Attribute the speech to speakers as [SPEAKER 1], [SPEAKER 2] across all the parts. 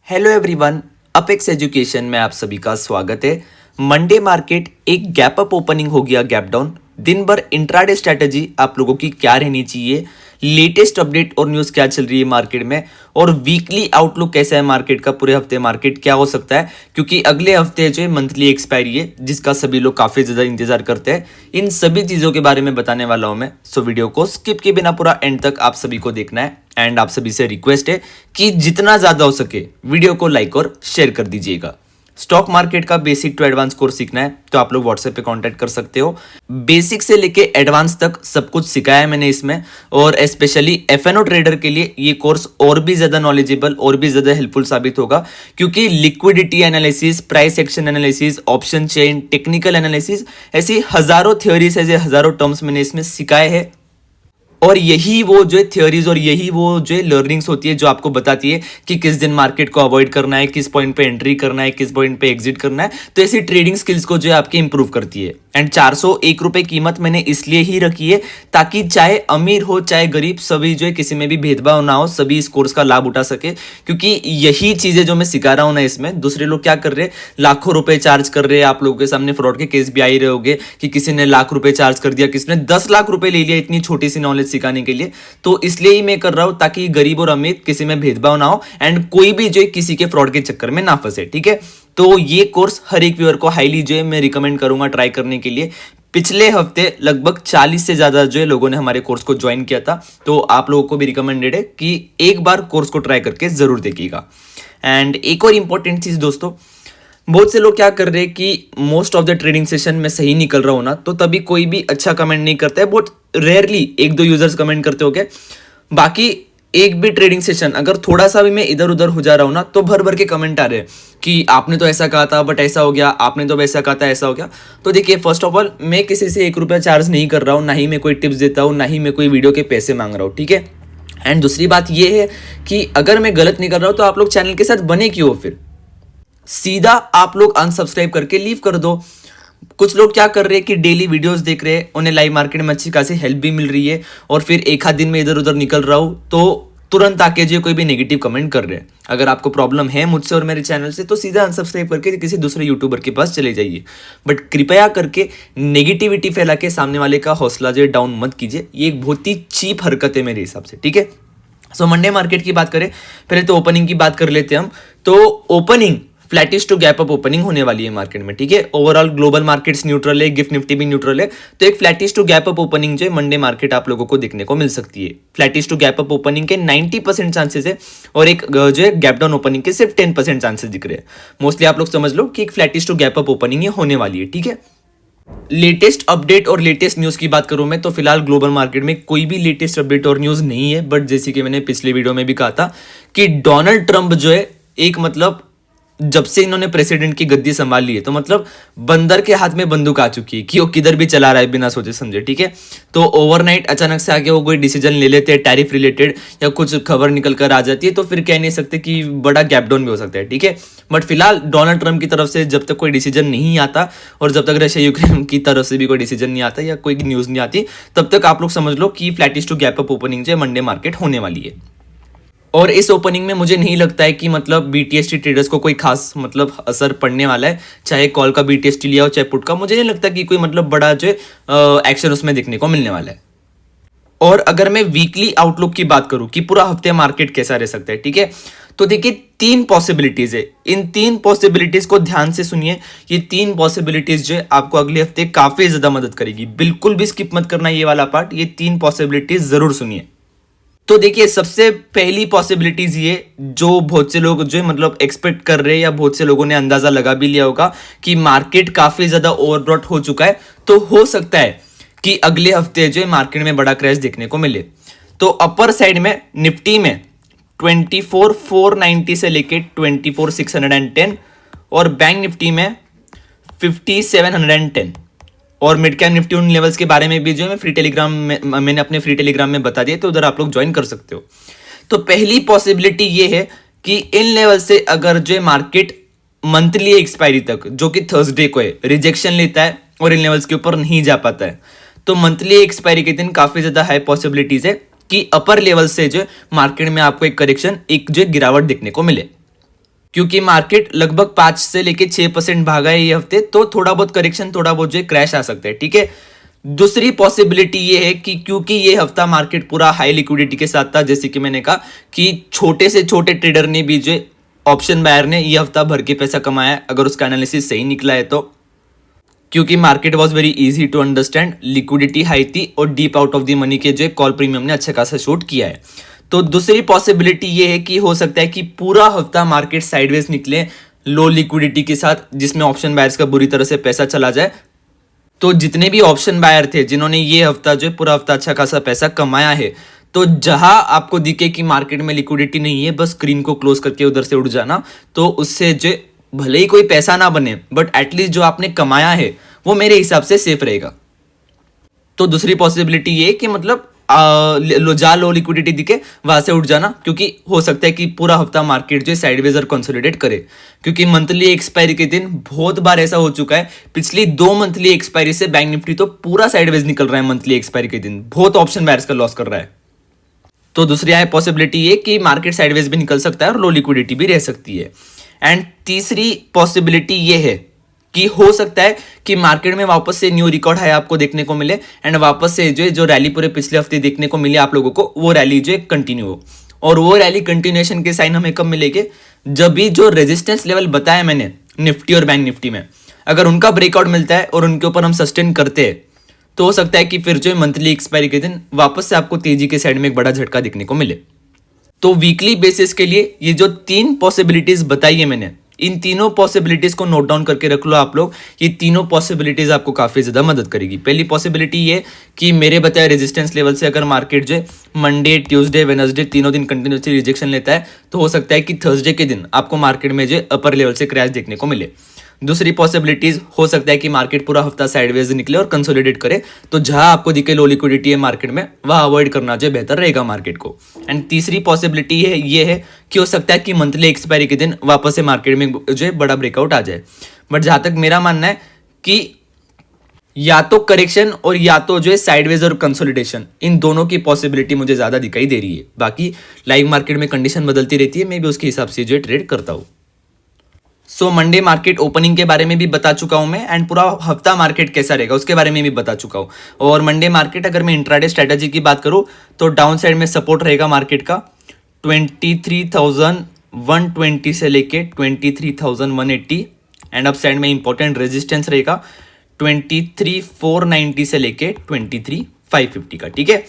[SPEAKER 1] Hello everyone, apex education में आप सभी का स्वागत है। मंडे मार्केट एक गैप अप ओपनिंग हो गया, गैप डाउन। दिन भर इंट्राडे स्ट्रैटेजी आप लोगों की क्या रहनी चाहिए, लेटेस्ट अपडेट और न्यूज़ क्या चल रही है मार्केट में, और वीकली आउटलुक कैसा है मार्केट का, पूरे हफ्ते मार्केट क्या हो सकता है, क्योंकि अगले हफ्ते जो है मंथली एक्सपायरी है जिसका सभी लोग काफ़ी ज़्यादा इंतजार करते हैं। इन सभी चीज़ों के बारे में बताने वाला हूँ मैं, सो वीडियो को स्किप किए बिना पूरा एंड तक आप सभी को देखना है। एंड आप सभी से रिक्वेस्ट है कि जितना ज़्यादा हो सके वीडियो को लाइक और शेयर कर दीजिएगा। स्टॉक मार्केट का बेसिक टू एडवांस कोर्स सीखना है तो आप लोग व्हाट्सएप पे कांटेक्ट कर सकते हो। बेसिक से लेके एडवांस तक सब कुछ सिखाया है मैंने इसमें, और स्पेशली एफएनओ ट्रेडर के लिए ये कोर्स और भी ज़्यादा नॉलेजेबल और भी ज़्यादा हेल्पफुल साबित होगा, क्योंकि liquidity analysis, price action analysis, option chain, technical analysis, ऐसी हज़ारों थ्योरीज, ऐसे हज़ारों टर्म्स मैंने इसमें सिखाए हैं। और यही वो जो थ्योरीज और यही वो जो लर्निंग्स होती है जो आपको बताती है कि किस दिन मार्केट को अवॉइड करना है, किस पॉइंट पे एंट्री करना है, किस पॉइंट पे एग्जिट करना है। तो ऐसी ट्रेडिंग स्किल्स को जो है आपकी इंप्रूव करती है। एंड 401 रुपए कीमत मैंने इसलिए ही रखी है ताकि चाहे अमीर हो चाहे गरीब, सभी जो है किसी में भी भेदभाव ना हो, सभी इस कोर्स का लाभ उठा सके। क्योंकि यही चीजें जो मैं सिखा रहा हूं ना, इसमें दूसरे लोग क्या कर रहे हैं, लाखों रुपए चार्ज कर रहे हैं। आप लोगों के सामने फ्रॉड के केस भी आ ही रहे होंगे कि किसी ने लाख रुपए चार्ज कर दिया, किसी ने 10 लाख रुपए ले लिया इतनी छोटी सी नॉलेज सिखाने के लिए। तो इसलिए ही मैं कर रहा हूं ताकि गरीब और अमीर किसी में भेदभाव ना हो एंड कोई भी जो है किसी के फ्रॉड के चक्कर में ना फंसे। ठीक है, तो ये कोर्स हर एक व्यूअर को हाईली जो है मैं रिकमेंड करूंगा ट्राई करने के लिए। पिछले हफ्ते लगभग 40 से ज्यादा जो है लोगों ने हमारे कोर्स को ज्वाइन किया था, तो आप लोगों को भी रिकमेंडेड है कि एक बार कोर्स को ट्राई करके जरूर देखिएगा। एंड एक और इंपॉर्टेंट चीज दोस्तों, बहुत से लोग क्या कर रहे हैं कि most of the trading session में सही निकल रहा हूं ना, तो तभी कोई भी अच्छा कमेंट नहीं करता है। बहुत रेयरली एक दो यूजर्स कमेंट करते हो गए, बाकी एक भी ट्रेडिंग सेशन अगर थोड़ा सा भी मैं इधर उधर हो जा रहा हूं ना, तो भर भर के कमेंट आ रहे हैं कि आपने तो ऐसा कहा था बट ऐसा हो गया, आपने तो वैसा कहा था ऐसा हो गया। तो देखिए, फर्स्ट ऑफ ऑल मैं किसी से 1 रुपया चार्ज नहीं कर रहा हूँ, ना ही मैं कोई टिप्स देता हूँ, ना ही मैं कोई वीडियो के पैसे मांग रहा हूँ। ठीक है, एंड दूसरी बात ये है कि अगर मैं गलत नहीं कर रहा हूँ तो आप लोग चैनल के साथ बने क्यों हो, फिर सीधा आप लोग अनसब्सक्राइब करके लीव कर दो। कुछ लोग क्या कर रहे हैं कि डेली वीडियोस देख रहे हैं, उन्हें लाइव मार्केट में अच्छी खासी हेल्प भी मिल रही है, और फिर एक आध दिन में इधर उधर निकल रहा हूं तो तुरंत आके जो कोई भी नेगेटिव कमेंट कर रहे हैं। अगर आपको प्रॉब्लम है मुझसे और मेरे चैनल से तो सीधा अनसब्सक्राइब करके किसी दूसरे यूट्यूबर के पास चले जाइए, बट कृपया करके नेगेटिविटी फैला के सामने वाले का हौसला जो डाउन मत कीजिए। ये एक बहुत ही चीप हरकत है मेरे हिसाब से। ठीक है, सो मंडे मार्केट की बात करें, पहले तो ओपनिंग की बात कर लेते हैं हम। तो opening flattish to gap up opening होने वाली है मार्केट में। ठीक है, ओवरऑल ग्लोबल मार्केट्स न्यूट्रल है, गिफ्ट निफ्टी भी न्यूट्रल है, तो एक flattish to gap up opening जो है मंडे मार्केट आप लोगों को देखने को मिल सकती है। Flattish to gap up opening के 90% चांसेस है, और एक जो है गैप डाउन ओपनिंग के सिर्फ 10% चांसेस दिख रहे हैं। मोस्टली आप लोग समझ लो कि एक flattish to gap up opening ये होने वाली है। ठीक है, लेटेस्ट अपडेट और लेटेस्ट न्यूज़ की बात करूं मैं तो फिलहाल ग्लोबल मार्केट में कोई भी लेटेस्ट अपडेट और न्यूज़ नहीं है, बट जैसे कि मैंने पिछले वीडियो में भी कहा था कि डोनाल्ड ट्रंप जो है एक मतलब जब से इन्होंने प्रेसिडेंट की गद्दी संभाल ली है, तो मतलब बंदर के हाथ में बंदूक आ चुकी है कि वो किधर भी चला रहा है बिना सोचे समझे। ठीक है, तो ओवरनाइट अचानक से आके वो कोई डिसीजन ले लेते हैं टैरिफ रिलेटेड, या कुछ खबर निकल कर आ जाती है, तो फिर कह नहीं सकते कि बड़ा गैप डाउन भी हो सकता है। ठीक है, बट फिलहाल डोनाल्ड ट्रंप की तरफ से जब तक कोई डिसीजन नहीं आता, और जब तक रशिया यूक्रेन की तरफ से भी कोई डिसीजन नहीं आता या कोई न्यूज़ नहीं आती, तब तक आप लोग समझ लो कि flattish to gap up opening जो है मंडे मार्केट होने वाली है। और इस ओपनिंग में मुझे नहीं लगता है कि मतलब बीटीएसटी ट्रेडर्स को कोई खास मतलब असर पड़ने वाला है, चाहे कॉल का बीटीएसटी लिया हो चाहे पुट का। मुझे नहीं लगता कि कोई मतलब बड़ा जो एक्शन उसमें देखने को मिलने वाला है। और अगर मैं वीकली आउटलुक की बात करूं कि पूरा हफ्ते मार्केट कैसा रह सकता है, ठीक है, तो देखिए 3 पॉसिबिलिटीज है। इन 3 पॉसिबिलिटीज को ध्यान से सुनिए। ये 3 पॉसिबिलिटीज जो है आपको अगले हफ्ते काफी ज्यादा मदद करेगी। बिल्कुल भी स्किप मत करना ये वाला पार्ट, ये 3 पॉसिबिलिटीज जरूर सुनिए। तो देखिए, सबसे पहली पॉसिबिलिटीज ये जो बहुत से लोग जो मतलब एक्सपेक्ट कर रहे हैं, या बहुत से लोगों ने अंदाजा लगा भी लिया होगा कि मार्केट काफी ज्यादा ओवरब्रॉट हो चुका है, तो हो सकता है कि अगले हफ्ते जो है मार्केट में बड़ा क्रैश देखने को मिले। तो अपर साइड में निफ्टी में 24,490 से लेके 24,610, और बैंक निफ्टी में 5,710, और मिड कैप निफ्टी उन लेवल्स के बारे में भी जो है मैं फ्री टेलीग्राम में मैंने अपने फ्री टेलीग्राम में बता दिया, तो उधर आप लोग ज्वाइन कर सकते हो। तो पहली पॉसिबिलिटी ये है कि इन लेवल से अगर जो है मार्केट मंथली एक्सपायरी तक, जो कि थर्सडे को है, रिजेक्शन लेता है और इन लेवल्स के ऊपर नहीं जा पाता है, तो मंथली एक्सपायरी के दिन काफी ज्यादा हाई पॉसिबिलिटीज है कि अपर लेवल से जो मार्केट में आपको एक करेक्शन, एक जो गिरावट देखने को मिले। क्योंकि मार्केट लगभग 5 से लेके 6% भागा है ये हफ्ते, तो थोड़ा बहुत करेक्शन, थोड़ा बहुत जो क्रैश आ सकता है, ठीक है। दूसरी पॉसिबिलिटी ये है कि क्योंकि ये हफ्ता मार्केट पूरा हाई लिक्विडिटी के साथ था, जैसे कि मैंने कहा कि छोटे से छोटे ट्रेडर ने भी, जो ऑप्शन बायर ने, ये हफ्ता भर के पैसा कमाया अगर उसका एनालिसिस सही निकला है तो। क्योंकि market was very easy to understand, liquidity high थी और deep out of the money के जो कॉल प्रीमियम ने अच्छा खासा शूट किया है। तो दूसरी पॉसिबिलिटी ये है कि हो सकता है कि पूरा हफ्ता मार्केट साइडवेज निकले लो लिक्विडिटी के साथ, जिसमें ऑप्शन बायर्स का बुरी तरह से पैसा चला जाए। तो जितने भी ऑप्शन बायर थे जिन्होंने ये हफ्ता जो पूरा हफ्ता अच्छा खासा पैसा कमाया है, तो जहां आपको दिखे कि मार्केट में लिक्विडिटी नहीं है, बस स्क्रीन को क्लोज करके उधर से उड़ जाना। तो उससे जो भले ही कोई पैसा ना बने, बट एटलीस्ट जो आपने कमाया है वो मेरे हिसाब से सेफ रहेगा। तो दूसरी पॉसिबिलिटी ये कि मतलब जहाँ लो लिक्विडिटी दिखे वहां से उठ जाना, क्योंकि हो सकता है कि पूरा हफ्ता मार्केट जो साइडवेज और कंसोलिडेट करे। क्योंकि मंथली एक्सपायरी के दिन बहुत बार ऐसा हो चुका है, पिछली 2 मंथली एक्सपायरी से बैंक निफ्टी तो पूरा साइडवेज निकल रहा है। मंथली एक्सपायरी के दिन बहुत ऑप्शन बायर्स का लॉस कर रहा है। तो दूसरी है पॉसिबिलिटी ये कि मार्केट साइडवेज भी निकल सकता है और लो लिक्विडिटी भी रह सकती है। एंड तीसरी पॉसिबिलिटी ये है कि हो सकता है कि मार्केट में वापस से न्यू रिकॉर्ड हाई आपको देखने को मिले, एंड वापस से जो रैली पूरे पिछले हफ्ते देखने को मिली आप लोगों को, वो रैली जो कंटिन्यू हो। और वो रैली कंटिन्यूएशन के साइन हमें कब मिलेंगे, जब भी जो रेजिस्टेंस लेवल बताया मैंने निफ्टी और बैंक निफ्टी में, अगर उनका ब्रेकआउट मिलता है और उनके ऊपर हम सस्टेन करते हैं, तो हो सकता है कि फिर जो मंथली एक्सपायरी के दिन वापस से आपको तेजी के साइड में एक बड़ा झटका दिखने को मिले। तो वीकली बेसिस के लिए ये जो 3 पॉसिबिलिटीज बताई है मैंने, इन तीनों पॉसिबिलिटीज को नोट डाउन करके रख लो आप लोग। ये तीनों पॉसिबिलिटीज आपको काफी ज्यादा मदद करेगी। पहली पॉसिबिलिटी ये कि मेरे बताए रेजिस्टेंस लेवल से अगर मार्केट जो मंडे, ट्यूसडे, वेडनेसडे तीनों दिन कंटिन्यूसली रिजेक्शन लेता है, तो हो सकता है कि थर्सडे के दिन आपको मार्केट में जो अपर लेवल से क्रैश देखने को मिले। दूसरी पॉसिबिलिटीज हो सकता है कि मार्केट पूरा हफ्ता साइडवेज निकले और कंसोलिडेट करे, तो जहां आपको दिखे लो लिक्विडिटी है मार्केट में, वहां अवॉइड करना जो बेहतर रहेगा मार्केट को। एंड तीसरी पॉसिबिलिटी है ये है कि हो सकता है कि मंथली एक्सपायरी के दिन वापस से मार्केट में जो है बड़ा ब्रेकआउट आ जाए। बट जहां तक मेरा मानना है कि या तो करेक्शन और या तो जो है साइडवेज और कंसोलिडेशन, इन दोनों की पॉसिबिलिटी मुझे ज्यादा दिखाई दे रही है। बाकी लाइव मार्केट में कंडीशन बदलती रहती है, मैं भी उसके हिसाब से जो ट्रेड करता हूँ। सो मंडे मार्केट ओपनिंग के बारे में भी बता चुका हूं मैं, एंड पूरा हफ्ता मार्केट कैसा रहेगा उसके बारे में भी बता चुका हूं। और मंडे मार्केट अगर मैं इंट्राडे स्ट्रेटजी की बात करूं, तो डाउन साइड में सपोर्ट रहेगा मार्केट का 23,120 से लेके 23,180, एंड अप साइड में इंपॉर्टेंट रेजिस्टेंस रहेगा 23,490 से लेके 23,550 का, ठीक है।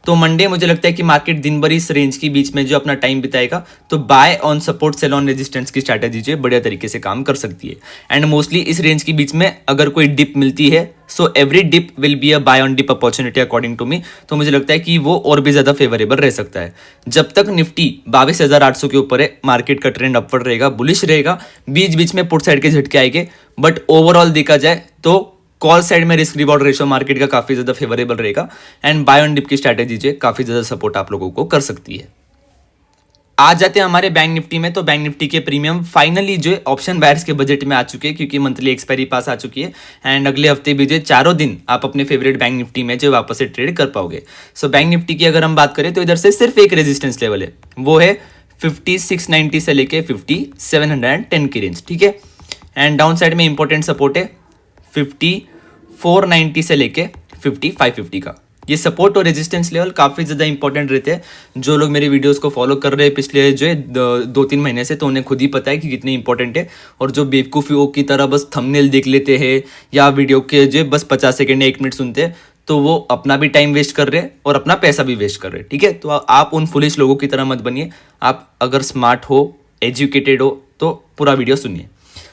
[SPEAKER 1] तो मंडे मुझे लगता है कि मार्केट दिन भर इस रेंज के बीच में जो अपना टाइम बिताएगा, तो buy on support, sell on resistance की स्ट्रैटेजी जो बढ़िया तरीके से काम कर सकती है। एंड मोस्टली इस रेंज के बीच में अगर कोई डिप मिलती है, so every dip will be a buy on dip opportunity according to me. तो मुझे लगता है कि वो और भी ज्यादा फेवरेबल रह सकता है। जब तक निफ्टी 22,800 के ऊपर है, मार्केट का ट्रेंड अपवर्ड रहेगा, बुलिश रहेगा। बीच बीच में पुट साइड के झटके आएंगे, बट ओवरऑल देखा जाए तो कॉल साइड में रिस्क रिवॉर्ड रेशियो मार्केट का काफी ज्यादा फेवरेबल रहेगा, एंड बाय ऑन डिप की स्ट्रैटेजी जो काफी ज्यादा सपोर्ट आप लोगों को कर सकती है। आज जाते हैं हमारे बैंक निफ्टी में। तो बैंक निफ्टी के प्रीमियम फाइनली जो ऑप्शन बायर्स के बजट में आ चुके हैं, क्योंकि मंथली एक्सपायरी पास आ चुकी है, एंड अगले हफ्ते भी जो चारों दिन आप अपने फेवरेट बैंक निफ्टी में जो वापस से ट्रेड कर पाओगे। सो बैंक निफ्टी की अगर हम बात करें तो इधर से सिर्फ एक रेजिस्टेंस लेवल है, वो है 5690 से लेके 5710 की रेंज, ठीक है। एंड डाउन साइड में इंपॉर्टेंट सपोर्ट है 5490 से लेके 5550 का। ये सपोर्ट और रेजिस्टेंस लेवल काफ़ी ज़्यादा इंपॉर्टेंट रहते हैं। जो लोग मेरे वीडियोस को फॉलो कर रहे हैं पिछले जो है 2-3 महीने से, तो उन्हें खुद ही पता है कि कितने इंपॉर्टेंट है। और जो बेवकूफ़ियों की तरह बस थंबनेल देख लेते हैं या वीडियो के जो बस 50 सेकेंड या 1 मिनट सुनते हैं, तो वो अपना भी टाइम वेस्ट कर रहे हैं और अपना पैसा भी वेस्ट कर रहे हैं, ठीक है। तो आप उन फुलिश लोगों की तरह मत बनिए। आप अगर स्मार्ट हो, एजुकेटेड हो, तो पूरा वीडियो सुनिए।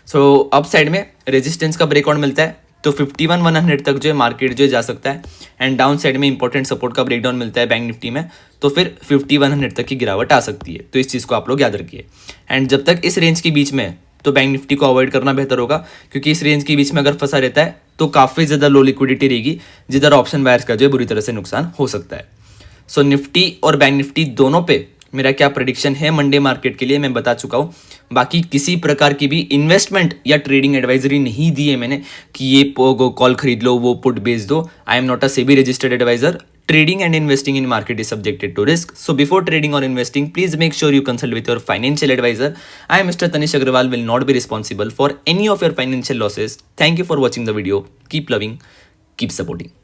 [SPEAKER 1] सो अप साइड में रेजिस्टेंस का ब्रेकआउट मिलता है, तो 51,100 तक जो है मार्केट जो जा सकता है। एंड डाउन साइड में इंपॉर्टेंट सपोर्ट का ब्रेकडाउन मिलता है बैंक निफ्टी में, तो फिर 5100 तक की गिरावट आ सकती है। तो इस चीज़ को आप लोग याद रखिए। एंड जब तक इस रेंज के बीच में, तो बैंक निफ्टी को अवॉइड करना बेहतर होगा, क्योंकि इस रेंज के बीच में अगर फंसा रहता है तो काफ़ी ज़्यादा लो लिक्विडिटी रहेगी, जिधर ऑप्शन बायर्स का जो है बुरी तरह से नुकसान हो सकता है। सो निफ्टी और बैंक निफ्टी दोनों पे मेरा क्या प्रेडिक्शन है मंडे मार्केट के लिए मैं बता चुका हूँ। बाकी किसी प्रकार की भी इन्वेस्टमेंट या ट्रेडिंग एडवाइजरी नहीं दी है मैंने कि ये कॉल खरीद लो, वो पुट बेच दो। I am not a SEBI registered advisor, Trading and investing in market is subjected to risk. So before trading or investing, please make sure you consult with your financial advisor. I am Mr. Tanish Agrawal, will not be responsible for any of your financial losses. Thank you for watching the video. Keep loving, keep supporting.